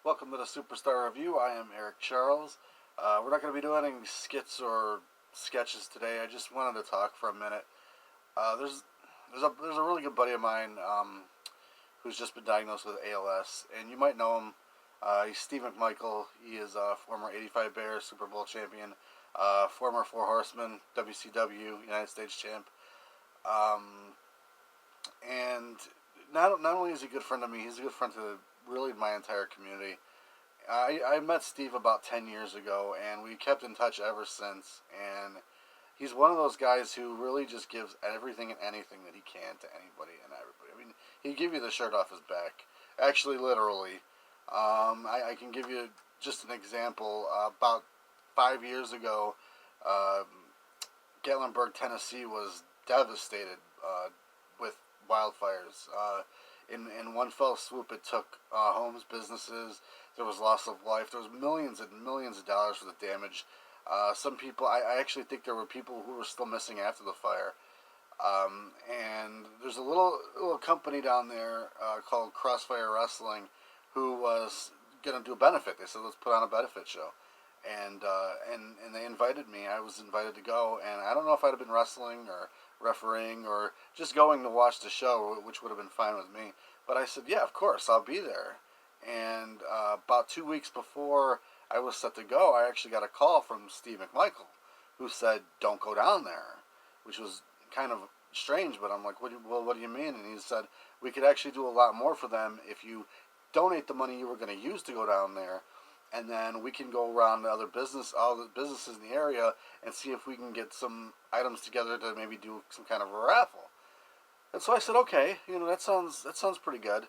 Welcome to the Superstar Review. I am Eric Charles. We're not going to be doing any skits or sketches today. I just wanted to talk for a minute. There's a really good buddy of mine who's just been diagnosed with ALS, and you might know him. He's Steve Mcmichael. He is a former 85 Bears Super Bowl champion, former Four Horsemen WCW United States champ, um, and not only is he a good friend to me, he's a good friend to really my entire community. I met Steve about 10 years ago, and we kept in touch ever since. And he's one of those guys who really just gives everything and anything that he can to anybody and everybody. I mean, he'd give you the shirt off his back. Actually, literally. I can give you just an example. About 5 years ago, um, Gatlinburg, Tennessee was devastated with wildfires. In one fell swoop, it took homes, businesses. There was loss of life. There was millions and millions of dollars for the damage. Some people, I actually think there were people who were still missing after the fire. And there's a little company down there called Crossfire Wrestling, who was gonna do a benefit. They said, let's put on a benefit show, and they invited me. I was invited to go, and I don't know if I'd have been wrestling or refereeing or just going to watch the show, which would have been fine with me. But I said, yeah, of course, I'll be there. And about 2 weeks before I was set to go, I actually got a call from Steve Mcmichael, who said, don't go down there, which was kind of strange. But I'm like, what do you mean? And he said, we could actually do a lot more for them if you donate the money you were going to use to go down there, and then we can go around to all the businesses in the area, and see if we can get some items together to maybe do some kind of a raffle. And so I said, okay, that sounds pretty good.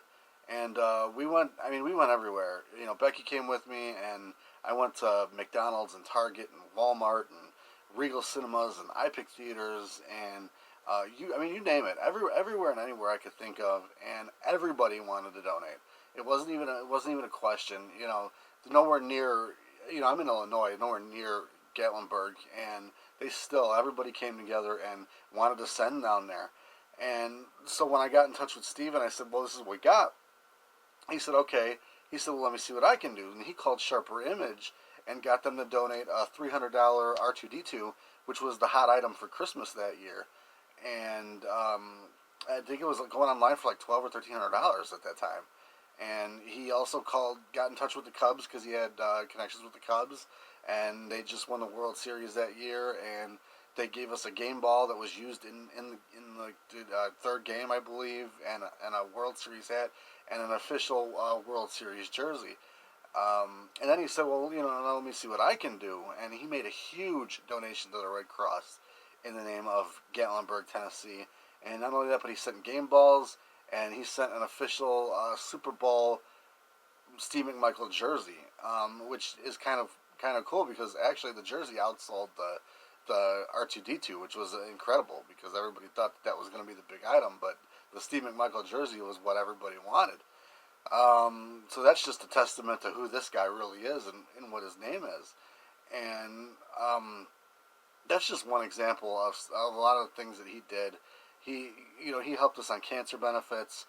And we went. I mean, we went everywhere. Becky came with me, and I went to McDonald's and Target and Walmart and Regal Cinemas and iPic theaters and you name it. Everywhere and anywhere I could think of, and everybody wanted to donate. It wasn't even a question. Nowhere near. I'm in Illinois, nowhere near Gatlinburg, and everybody came together and wanted to send down there. And so when I got in touch with Steven, I said, well, this is what we got. He said, okay. He said, well, let me see what I can do. And he called Sharper Image and got them to donate a $300 R2D2, which was the hot item for Christmas that year. And I think it was going online for like $1,200 or $1,300 at that time. And he also got in touch with the Cubs because he had connections with the Cubs, and they just won the World Series that year. And they gave us a game ball that was used in the third game, I believe, and a World Series hat and an official World Series jersey. And then he said, well, now let me see what I can do. And he made a huge donation to the Red Cross in the name of Gatlinburg, Tennessee. And not only that, but he sent game balls, and he sent an official Super Bowl Steve McMichael jersey, which is kind of cool because actually the jersey outsold the R2D2, which was incredible because everybody thought that was going to be the big item, but the Steve McMichael jersey was what everybody wanted. So that's just a testament to who this guy really is and what his name is. And that's just one example of a lot of the things that he did. He helped us on cancer benefits,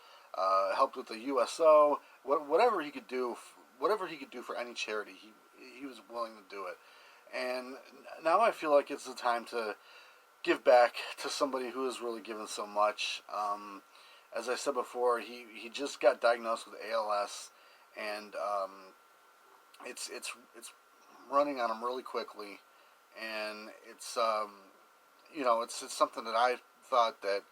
helped with the USO, whatever he could do for any charity, he was willing to do it. And now I feel like it's the time to give back to somebody who has really given so much. As I said before, he just got diagnosed with ALS, and it's running on him really quickly, and it's something that I thought that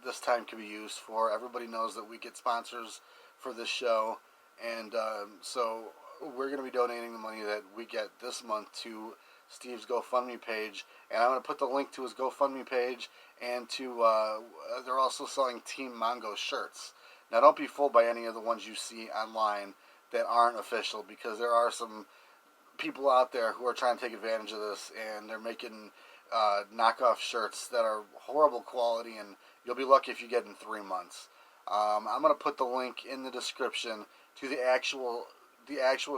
this time could be used for. Everybody knows that we get sponsors for this show, and so we're going to be donating the money that we get this month to Steve's GoFundMe page, and I'm going to put the link to his GoFundMe page, and they're also selling Team Mongo shirts. Now, don't be fooled by any of the ones you see online that aren't official, because there are some people out there who are trying to take advantage of this, and they're making knockoff shirts that are horrible quality, and you'll be lucky if you get in 3 months. I'm going to put the link in the description to the actual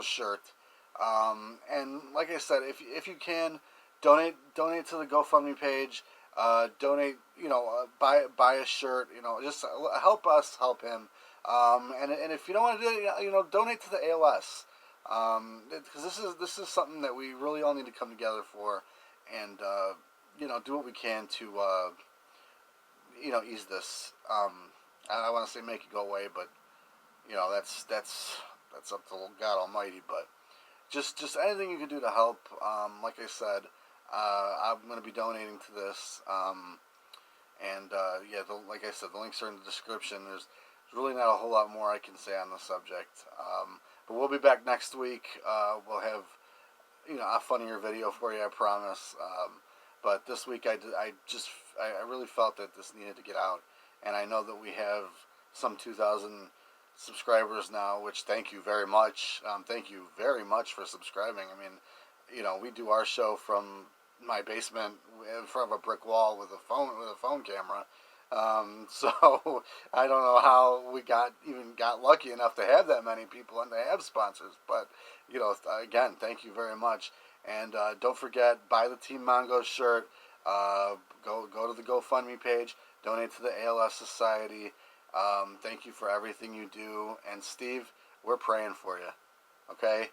shirt. And like I said, if you can, donate to the GoFundMe page. Donate, buy a shirt. Just help us help him. And if you don't want to do it, donate to the ALS. Because this is something that we really all need to come together for, and do what we can to ease this. I want to say make it go away, but that's up to God Almighty. But just anything you can do to help. Like I said, I'm going to be donating to this. Like I said, the links are in the description. There's really not a whole lot more I can say on the subject. But we'll be back next week. We'll have a funnier video for you, I promise. But this week I really felt that this needed to get out, and I know that we have some 2,000 subscribers now, which thank you very much. Thank you very much for subscribing. I mean, we do our show from my basement in front of a brick wall with a phone camera. So I don't know how we got lucky enough to have that many people and to have sponsors. But again, thank you very much. And don't forget, buy the Team Mongo shirt. Go to the GoFundMe page. Donate to the ALS Society. Thank you for everything you do. And Steve, we're praying for you. Okay?